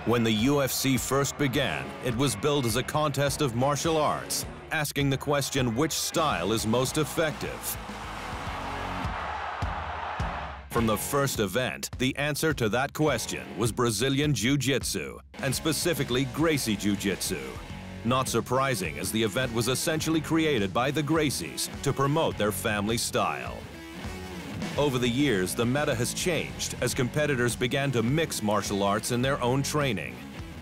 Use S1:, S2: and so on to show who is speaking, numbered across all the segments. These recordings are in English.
S1: When the UFC first began, it was billed as a contest of martial arts, asking the question which style is most effective. From the first event, the answer to that question was Brazilian Jiu-Jitsu, and specifically Gracie Jiu-Jitsu. Not surprising, as the event was essentially created by the Gracies to promote their family style. Over the years, the meta has changed as competitors began to mix martial arts in their own training.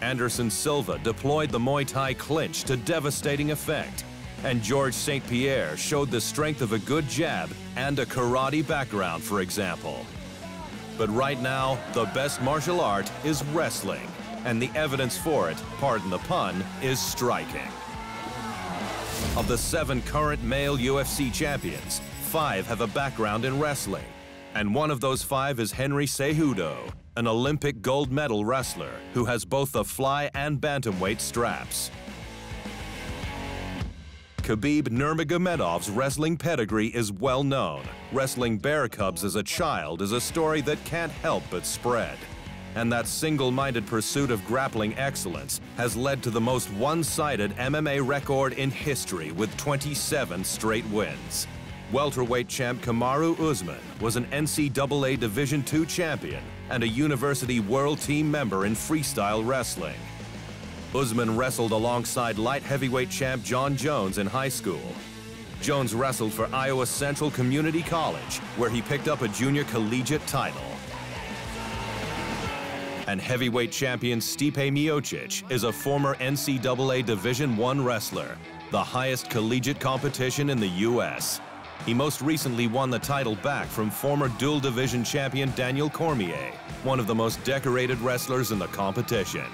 S1: Anderson Silva deployed the Muay Thai clinch to devastating effect, and George St. Pierre showed the strength of a good jab and a karate background, for example. But right now, the best martial art is wrestling, and the evidence for it, pardon the pun, is striking. Of the 7 current male UFC champions, 5 have a background in wrestling, and one of those 5 is Henry Cejudo, an Olympic gold medal wrestler who has both the fly and bantamweight straps. Khabib Nurmagomedov's wrestling pedigree is well known. Wrestling bear cubs as a child is a story that can't help but spread. And that single-minded pursuit of grappling excellence has led to the most one-sided MMA record in history with 27 straight wins. Welterweight champ Kamaru Usman was an NCAA Division II champion and a University World Team member in freestyle wrestling. Usman wrestled alongside light heavyweight champ John Jones in high school. Jones wrestled for Iowa Central Community College, where he picked up a junior collegiate title. And heavyweight champion Stipe Miocic is a former NCAA Division I wrestler, the highest collegiate competition in the U.S. He most recently won the title back from former dual division champion Daniel Cormier, one of the most decorated wrestlers in the competition.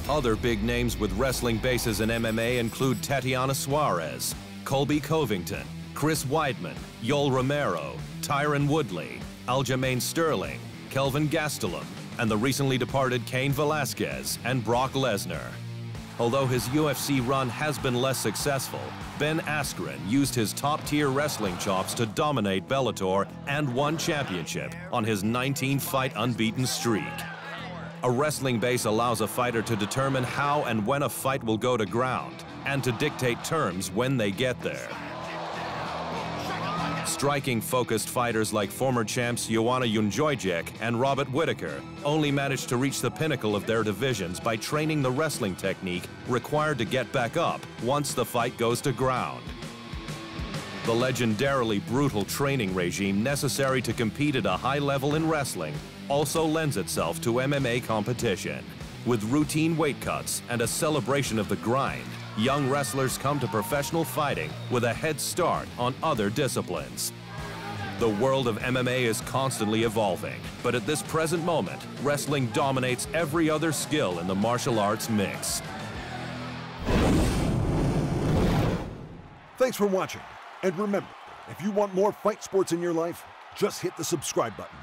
S1: Other big names with wrestling bases in MMA include Tatiana Suarez, Colby Covington, Chris Weidman, Yoel Romero, Tyron Woodley, Aljamain Sterling, Kelvin Gastelum, and the recently departed Cain Velasquez and Brock Lesnar. Although his UFC run has been less successful, Ben Askren used his top-tier wrestling chops to dominate Bellator and won championship on his 19-fight unbeaten streak. A wrestling base allows a fighter to determine how and when a fight will go to ground, and to dictate terms when they get there. Striking-focused fighters like former champs Joanna Jędrzejczyk and Robert Whittaker only managed to reach the pinnacle of their divisions by training the wrestling technique required to get back up once the fight goes to ground. The legendarily brutal training regime necessary to compete at a high level in wrestling also lends itself to MMA competition. With routine weight cuts and a celebration of the grind, young wrestlers come to professional fighting with a head start on other disciplines. The world of MMA is constantly evolving, but at this present moment, wrestling dominates every other skill in the martial arts mix.
S2: Thanks for watching, and remember, if you want more fight sports in your life, just hit the subscribe button.